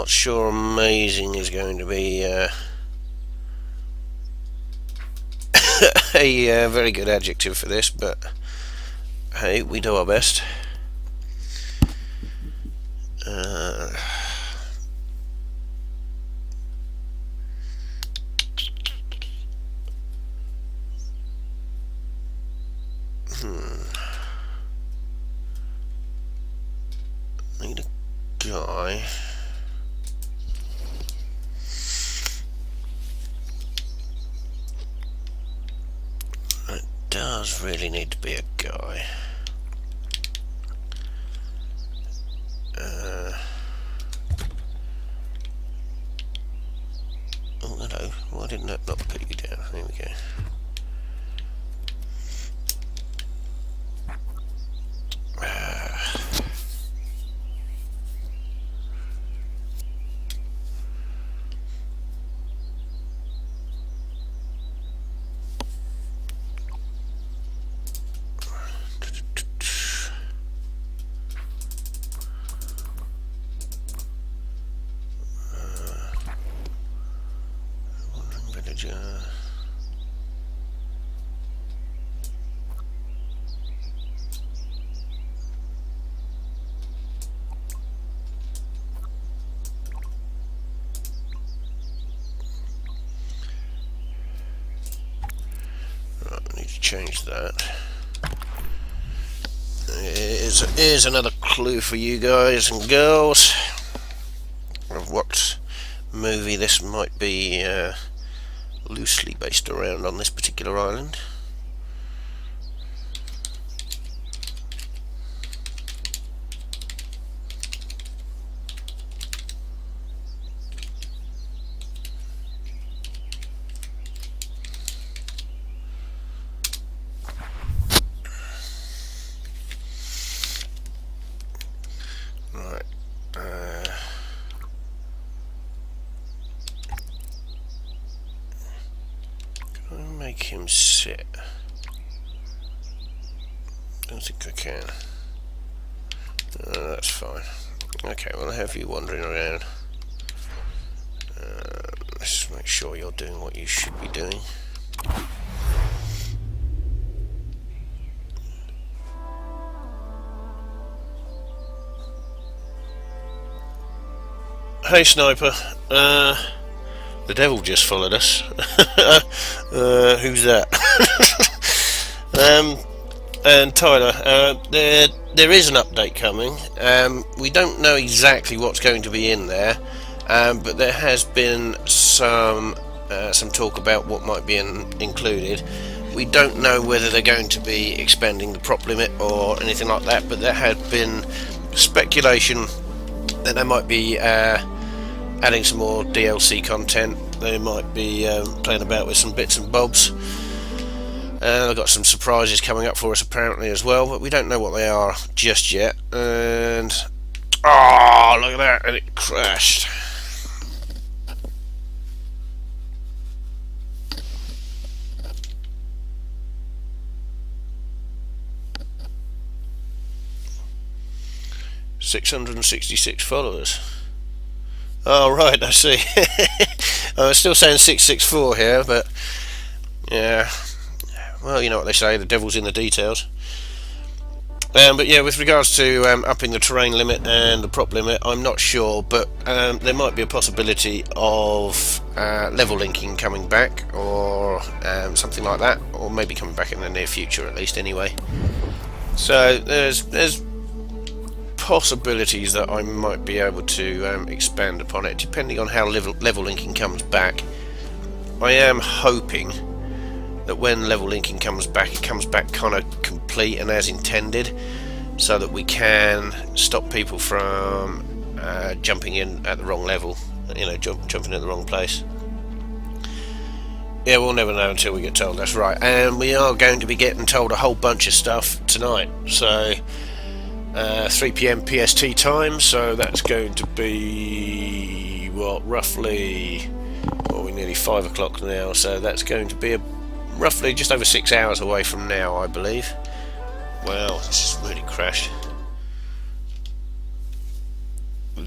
not sure amazing is going to be a very good adjective for this, but hey, we do our best. Need a guy. It does really need to be a guy. Oh, hello. Why didn't that not put you down? There we go. Change that. Here's another clue for you guys and girls of what movie this might be loosely based around on this particular island. Make him sit. Don't think I can. That's fine. Okay, well, I have you wandering around. Let's make sure you're doing what you should be doing. Hey, Sniper. The devil just followed us. Who's that? And Tyler, there is an update coming. We don't know exactly what's going to be in there, but there has been some talk about what might be included. We don't know whether they're going to be expanding the prop limit or anything like that, but there had been speculation that they might be adding some more DLC content. They might be playing about with some bits and bobs. They've got some surprises coming up for us apparently as well, but we don't know what they are just yet. And oh, look at that! And it crashed. "666 followers." Oh, right, I see. I was still saying 664 here, but yeah. Well, you know what they say, the devil's in the details. But yeah, with regards to upping the terrain limit and the prop limit, I'm not sure, but there might be a possibility of level linking coming back, or something like that, or maybe coming back in the near future at least anyway. So there's possibilities that I might be able to expand upon it, depending on how level linking comes back. I am hoping that when level linking comes back, it comes back kind of complete and as intended, so that we can stop people from jumping in at the wrong level, you know, jumping in the wrong place. Yeah, we'll never know until we get told. That's right. And we are going to be getting told a whole bunch of stuff tonight, so 3 PM PST time, so that's going to be what, roughly, well, we're nearly 5 o'clock now, so that's going to be roughly just over 6 hours away from now, I believe. Well, this has really crashed.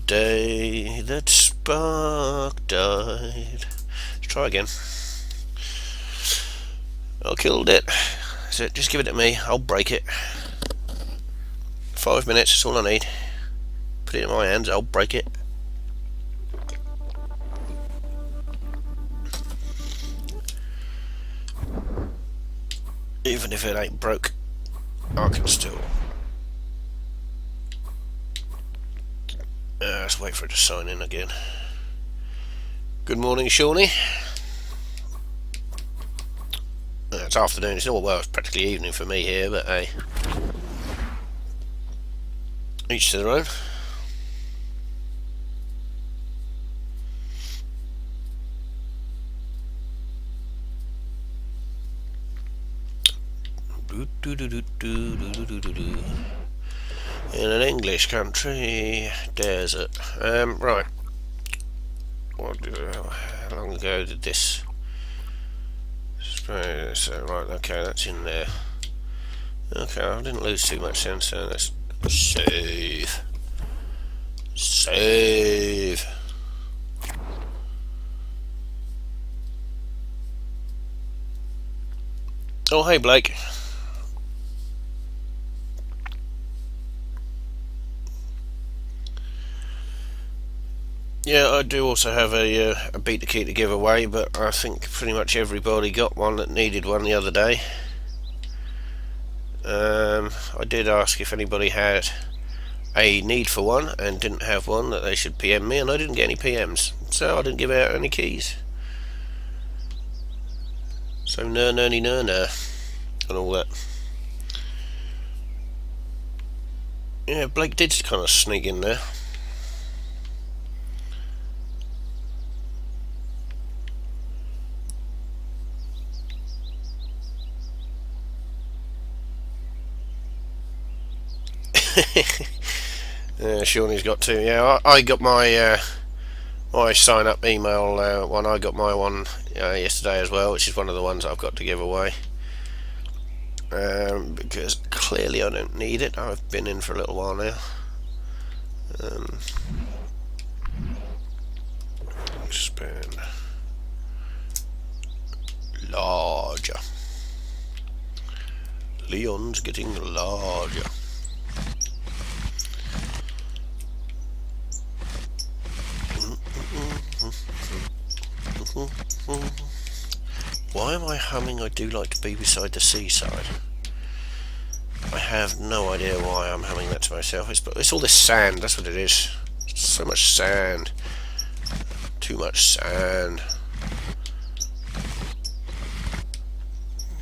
day that spark died. Let's try again. I killed it. So just give it to me. I'll break it. 5 minutes. That's all I need. Put it in my hands. I'll break it. Even if it ain't broke, I can still. Let's wait for it to sign in again. Good morning, Shawnee. It's afternoon. It's it's practically evening for me here, but hey, each to their own. In an English country, desert. Right. How long ago did this? So right, okay, that's in there. Okay, I didn't lose too much then, so let's save. Save. Oh, hey, Blake. Yeah, I do also have a beta key to give away, but I think pretty much everybody got one that needed one the other day. I did ask if anybody had a need for one and didn't have one, that they should PM me, and I didn't get any PMs, so I didn't give out any keys. So no and all that. Yeah, Blake did kind of sneak in there. Shawnee's got two. Yeah, I got my my sign up email one. I got my one yesterday as well, which is one of the ones I've got to give away. Because clearly I don't need it. I've been in for a little while now. Expand. Larger. Leon's getting larger. Why am I humming I Do Like to Be Beside the Seaside? I have no idea why I'm humming that to myself. It's all this sand, that's what it is. So much sand. Too much sand.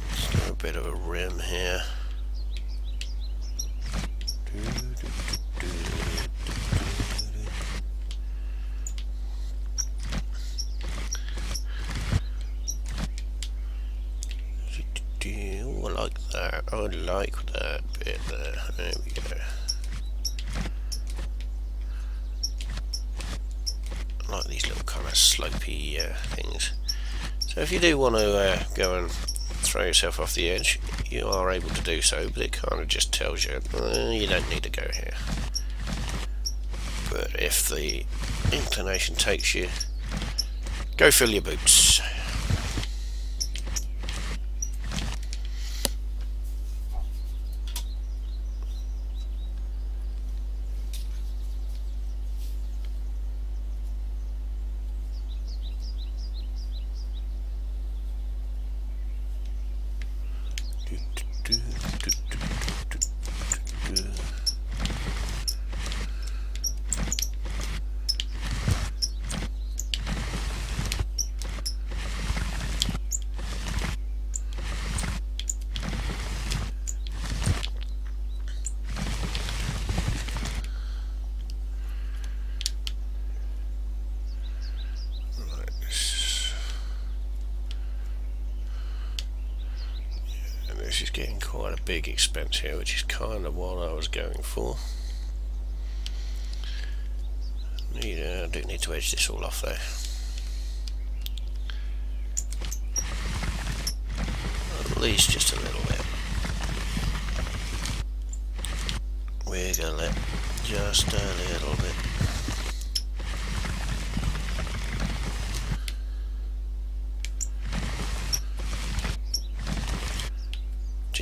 Let's do a bit of a rim here. I like that. I like that bit there. There we go. I like these little kind of slopey things. So if you do want to go and throw yourself off the edge, you are able to do so, but it kind of just tells you you don't need to go here. But if the inclination takes you, go fill your boots. This is getting quite a big expense here, which is kind of what I was going for. I do need to edge this all off though. At least just a little bit. Wiggle it just a little bit.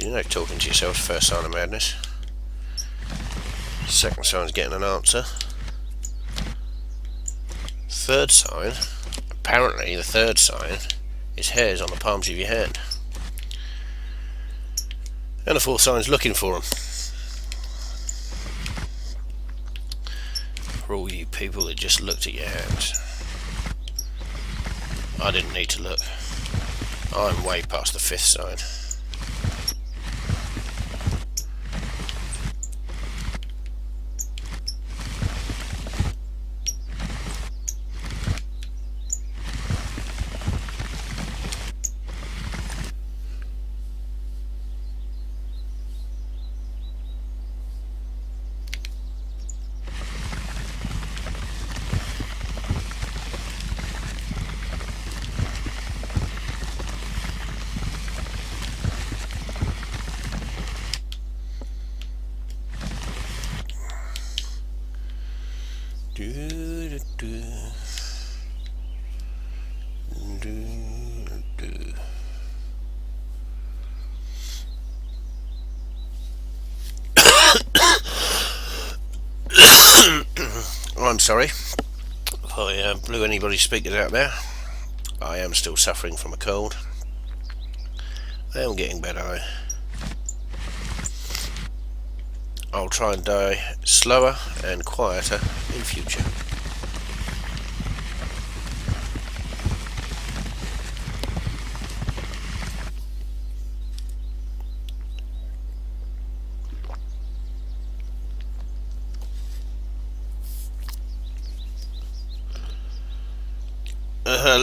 You know, talking to yourself, first sign of madness. Second sign's getting an answer. Third sign, apparently the third sign is hairs on the palms of your hand. And the fourth sign's looking for them. For all you people that just looked at your hands. I didn't need to look. I'm way past the fifth sign. I'm sorry if I blew anybody's speakers out there. I am still suffering from a cold. I am getting better. I'll try and die slower and quieter in future.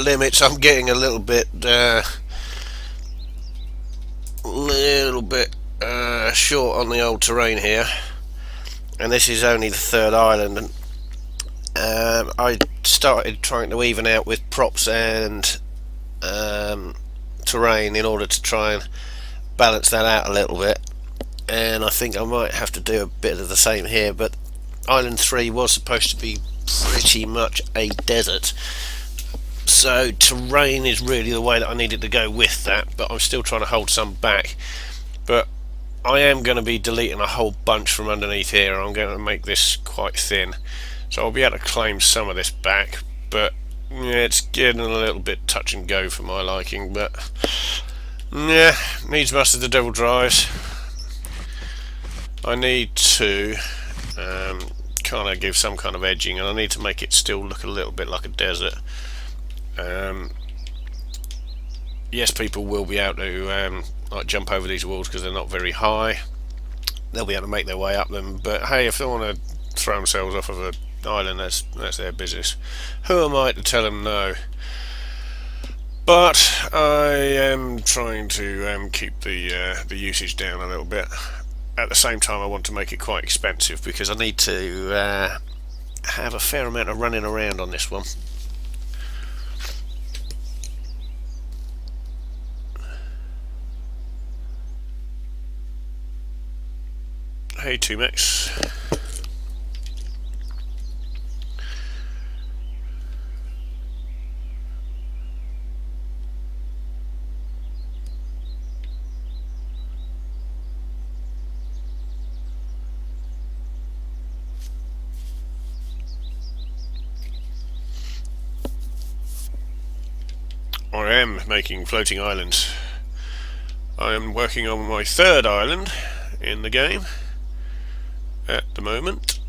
Limits. I'm getting a little bit short on the old terrain here, and this is only the third island, and I started trying to even out with props and terrain in order to try and balance that out a little bit, and I think I might have to do a bit of the same here. But Island 3 was supposed to be pretty much a desert, so terrain is really the way that I needed to go with that, but I'm still trying to hold some back. But I am going to be deleting a whole bunch from underneath here. I'm going to make this quite thin, so I'll be able to claim some of this back, but yeah, it's getting a little bit touch and go for my liking. But yeah, needs must of the devil drives. I need to kind of give some kind of edging, and I need to make it still look a little bit like a desert. Yes, people will be able to like jump over these walls because they're not very high. They'll be able to make their way up them, but hey, if they want to throw themselves off of an island, that's their business. Who am I to tell them no? But I am trying to keep the usage down a little bit. At the same time, I want to make it quite expensive because I need to have a fair amount of running around on this one. Hey, 2max. I am making floating islands. I am working on my third island in the game at the moment.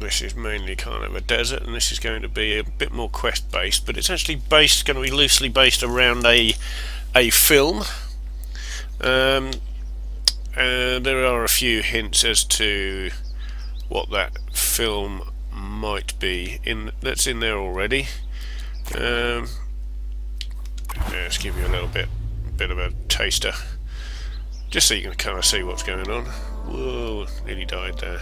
This is mainly kind of a desert, and this is going to be a bit more quest based, but it's actually going to be loosely based around a film. There are a few hints as to what that film might be that's in there already. Let's give you a little bit of a taster, just so you can kind of see what's going on. Whoa, nearly died there.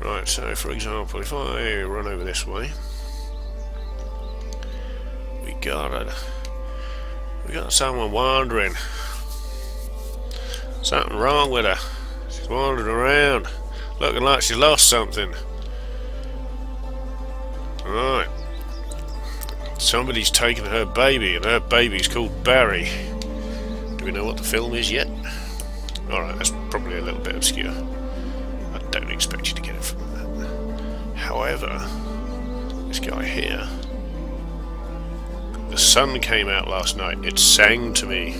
Right, so for example, if I run over this way, we got someone wandering. Something wrong with her. She's wandering around, looking like she lost something. Right. Somebody's taken her baby, and her baby's called Barry. Do we know what the film is yet? Alright, that's probably a little bit obscure. I don't expect you to get it from that. However, this guy here, the sun came out last night. It sang to me.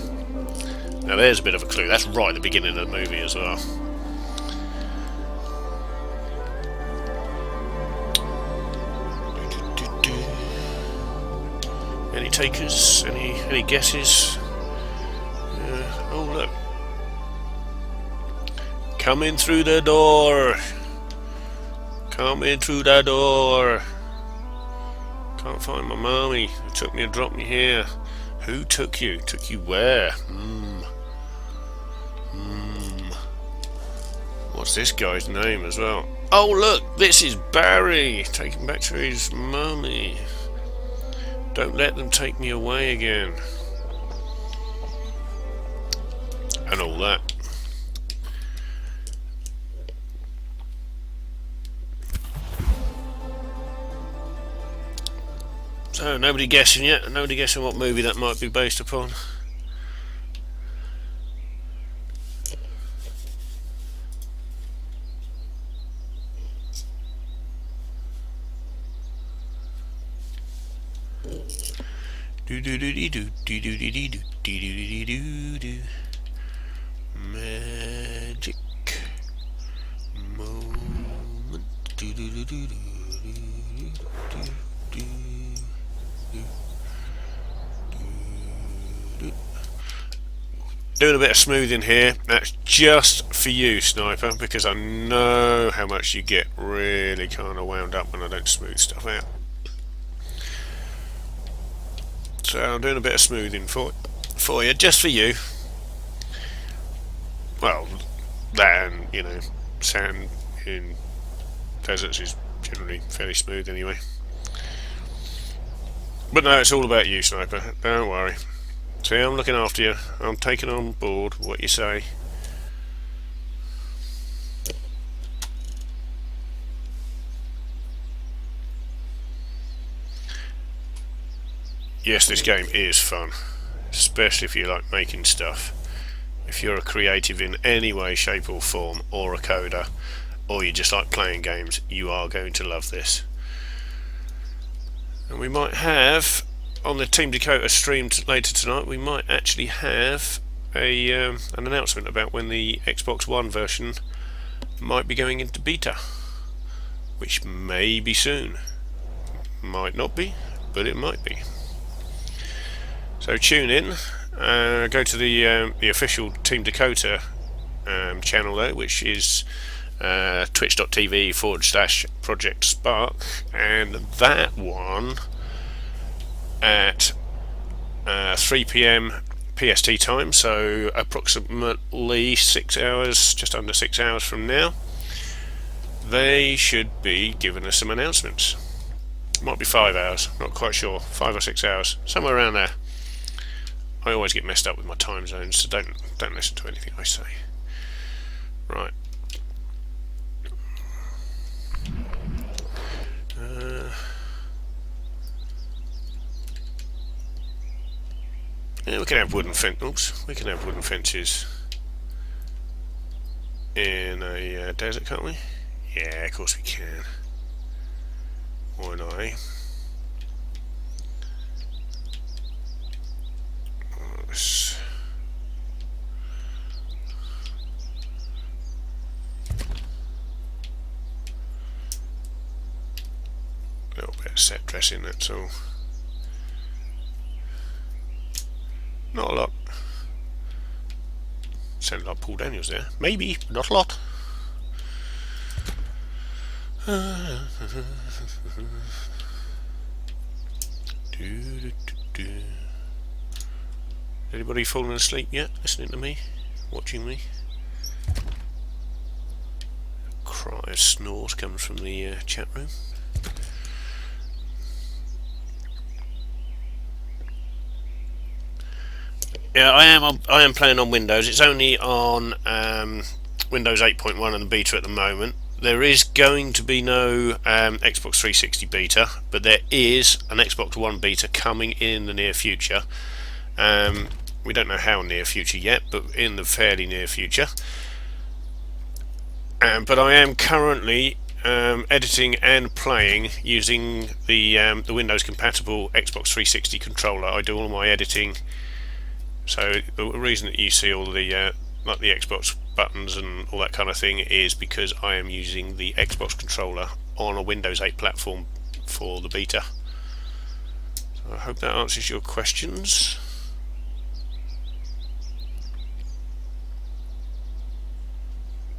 Now there's a bit of a clue. That's right at the beginning of the movie as well. Any takers? Any guesses? Oh look. Come in through the door. Come in through the door. Can't find my mommy. It took me and dropped me here. Who took you? Took you where? What's this guy's name as well? Oh look, this is Barry. Taken back to his mummy. Don't let them take me away again. And all that. So, nobody guessing yet? Nobody guessing what movie that might be based upon? Magic moment. Doing a bit of smoothing here. That's just for you, Sniper, because I know how much you get really kind of wound up when I don't smooth stuff out. So I'm doing a bit of smoothing for you, just for you. Well, that and, you know, sand in deserts is generally fairly smooth anyway. But no, it's all about you, Sniper. Don't worry. See, I'm looking after you. I'm taking on board what you say. Yes, this game is fun, especially if you like making stuff. If you're a creative in any way, shape or form, or a coder, or you just like playing games, you are going to love this. And we might have, on the Team Dakota stream later tonight, we might actually have an announcement about when the Xbox One version might be going into beta, which may be soon. Might not be, but it might be. So tune in, go to the official Team Dakota channel there, which is twitch.tv/Project Spark, and that one at 3 PM PST time, so approximately 6 hours, just under 6 hours from now, they should be giving us some announcements. Might be 5 hours, not quite sure, 5 or 6 hours, somewhere around there. I always get messed up with my time zones, so don't listen to anything I say. Right. Yeah, we can have wooden fences in a desert, can't we? Yeah, of course we can. Why not, eh? A little bit of set dressing, that's all. Not a lot. Sounded like Paul Daniels there. Maybe, but not a lot. Anybody fallen asleep yet? Listening to me? Watching me? A cry of snores comes from the chat room. Yeah, I am playing on Windows. It's only on Windows 8.1 and the beta at the moment. There is going to be no Xbox 360 beta, but there is an Xbox One beta coming in the near future. We don't know how near future yet, but in the fairly near future. But I am currently editing and playing using the Windows compatible Xbox 360 controller. I do all my editing, so the reason that you see all the like the Xbox buttons and all that kind of thing is because I am using the Xbox controller on a Windows 8 platform for the beta. So I hope that answers your questions.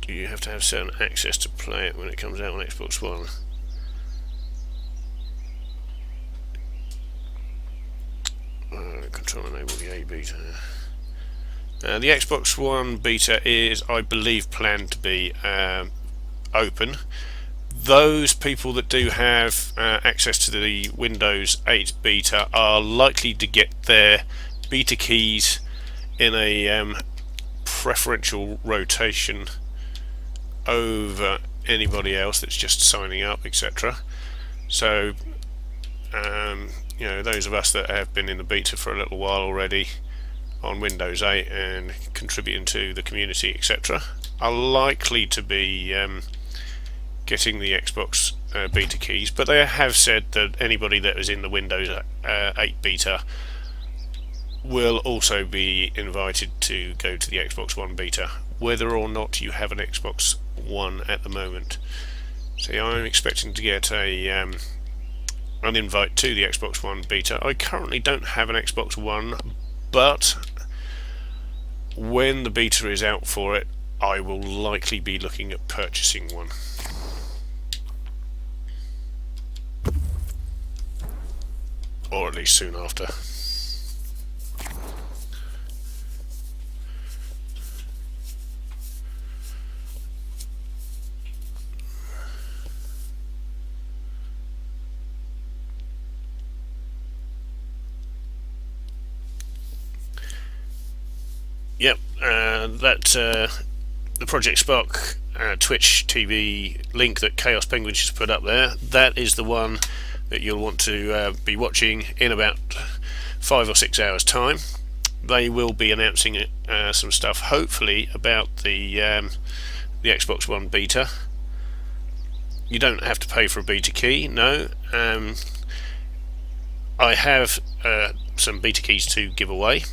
Do you have to have certain access to play it when it comes out on Xbox One? Control enable the A beta. The Xbox One beta is, I believe, planned to be open. Those people that do have access to the Windows 8 beta are likely to get their beta keys in a preferential rotation over anybody else that's just signing up, etc. So you know, those of us that have been in the beta for a little while already on Windows 8 and contributing to the community, etc., are likely to be getting the Xbox beta keys, but they have said that anybody that is in the Windows 8 beta will also be invited to go to the Xbox One beta, whether or not you have an Xbox One at the moment. See, I'm expecting to get an invite to the Xbox One beta. I currently don't have an Xbox One, but when the beta is out for it, I will likely be looking at purchasing one. Or at least soon after. Yep, the Project Spark Twitch TV link that Chaos Penguin just put up there, that is the one that you'll want to be watching in about 5 or 6 hours time. They will be announcing some stuff, hopefully, about the Xbox One beta. You don't have to pay for a beta key, no. I have some beta keys to give away,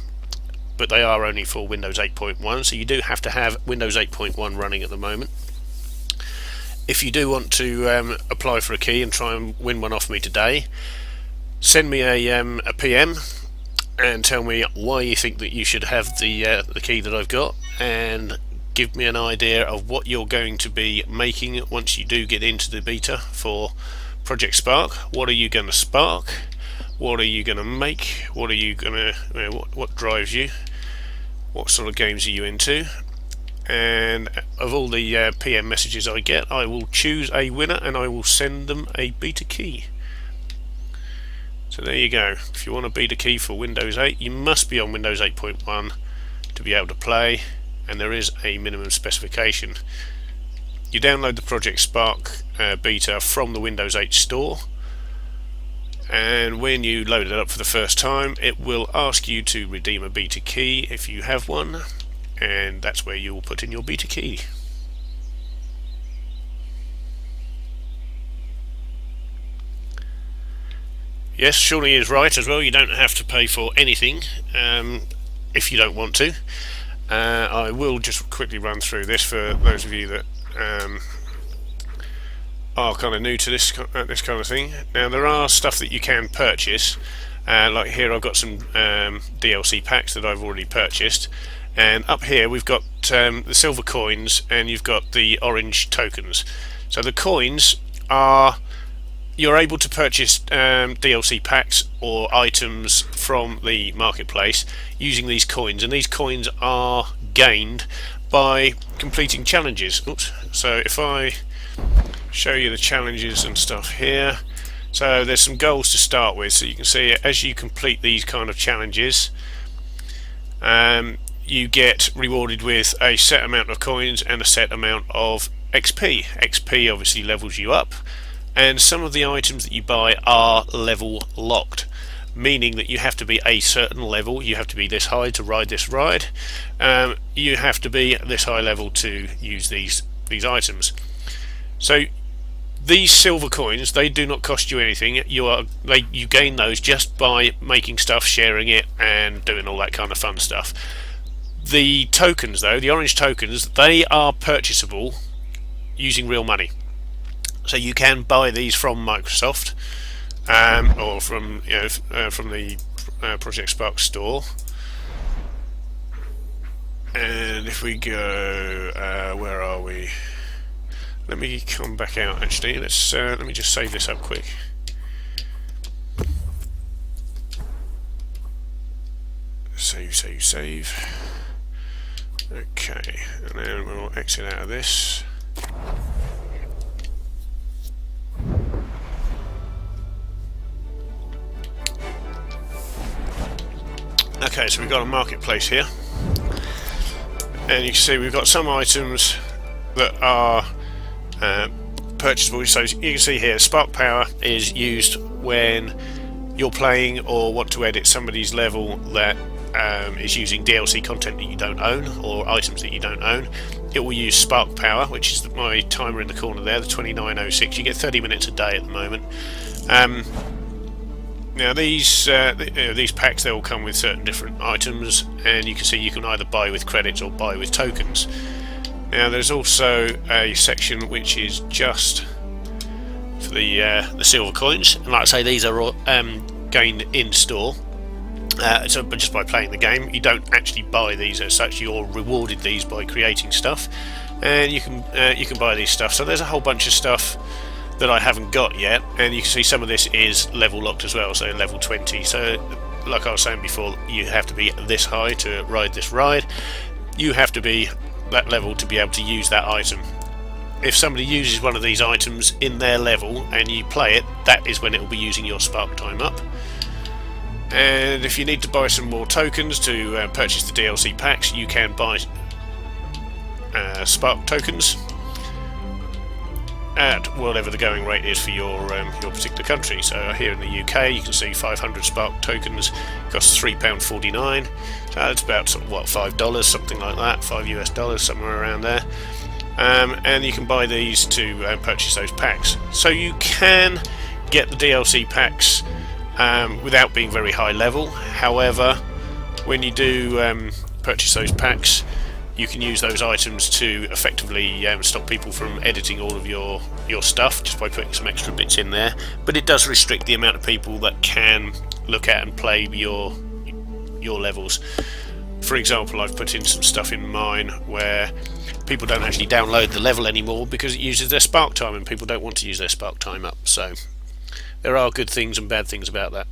but they are only for Windows 8.1, so you do have to have Windows 8.1 running at the moment. If you do want to apply for a key and try and win one off me today, send me a PM and tell me why you think that you should have the key that I've got, and give me an idea of what you're going to be making once you do get into the beta for Project Spark. What are you going to spark? What are you going to make? What are you going to, what drives you? What sort of games are you into? And of all the PM messages I get, I will choose a winner and I will send them a beta key. So there you go. If you want a beta key for Windows 8, you must be on Windows 8.1 to be able to play, and there is a minimum specification. You download the Project Spark beta from the Windows 8 store, and when you load it up for the first time, it will ask you to redeem a beta key if you have one, and that's where you will put in your beta key. Yes, Shawnee is right as well. You don't have to pay for anything if you don't want to. I will just quickly run through this for those of you that are kind of new to this kind of thing. Now, there are stuff that you can purchase, like here I've got some DLC packs that I've already purchased, and up here we've got the silver coins and you've got the orange tokens. So the coins are, you're able to purchase DLC packs or items from the marketplace using these coins, and these coins are gained by completing challenges. Oops. So if I show you the challenges and stuff here, so there's some goals to start with, so you can see as you complete these kind of challenges, you get rewarded with a set amount of coins and a set amount of XP. XP obviously levels you up, and some of the items that you buy are level locked. meaning that you have to be a certain level. You have to be this high to ride this ride. You have to be at this high level to use these items. So these silver coins, they do not cost you anything. You gain those just by making stuff, sharing it, and doing all that kind of fun stuff. The tokens, though, the orange tokens, they are purchasable using real money. So you can buy these from Microsoft, or from from the Project Spark store. And if we go, where are we? Let me come back out. Actually, let me just save this up quick. Save. Okay, and then we'll exit out of this. Okay, so we've got a marketplace here, and you can see we've got some items that are purchasable. So you can see here, Spark Power is used when you're playing or want to edit somebody's level that is using DLC content that you don't own, or items that you don't own. It will use Spark Power, which is my timer in the corner there, the 2906. You get 30 minutes a day at the moment. Now these packs, they all come with certain different items, and you can see you can either buy with credits or buy with tokens. Now there's also a section which is just for the silver coins, and like I say, these are all gained in store. So just by playing the game, you don't actually buy these as such. You're rewarded these by creating stuff, and you can buy these stuff. So there's a whole bunch of stuff that I haven't got yet, and you can see some of this is level locked as well, so level 20. So like I was saying before, you have to be this high to ride this ride. You have to be that level to be able to use that item. If somebody uses one of these items in their level and you play it, that is when it will be using your Spark time up. And if you need to buy some more tokens to purchase the DLC packs, you can buy Spark tokens at whatever the going rate is for your particular country. So here in the UK, you can see 500 Spark tokens costs £3.49. So that's about $5, something like that, $5 US, somewhere around there. And you can buy these to purchase those packs. So you can get the DLC packs without being very high level. However, when you do purchase those packs, you can use those items to effectively stop people from editing all of your stuff just by putting some extra bits in there. But it does restrict the amount of people that can look at and play your levels. For example, I've put in some stuff in mine where people don't actually download the level anymore because it uses their Spark time, and people don't want to use their Spark time up. So there are good things and bad things about that.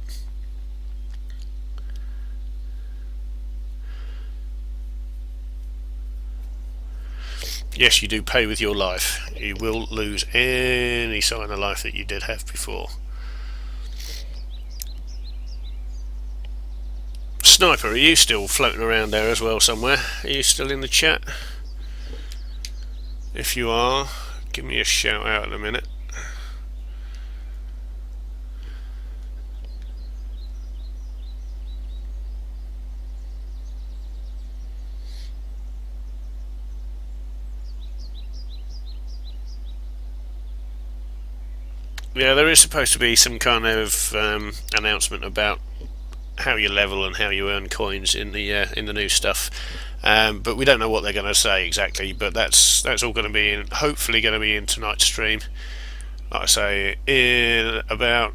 Yes, you do pay with your life. You will lose any sign of life that you did have before. Sniper, are you still floating around there as well somewhere? Are you still in the chat? If you are, give me a shout out in a minute. Yeah, there is supposed to be some kind of announcement about how you level and how you earn coins in the new stuff, but we don't know what they're going to say exactly. But that's all going to be hopefully going to be in tonight's stream. Like I say, in about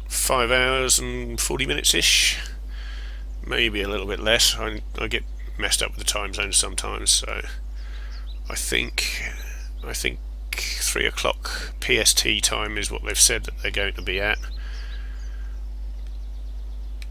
5 hours and 40 minutes ish, maybe a little bit less. I get messed up with the time zones sometimes, so I think 3 o'clock PST time is what they've said that they're going to be at.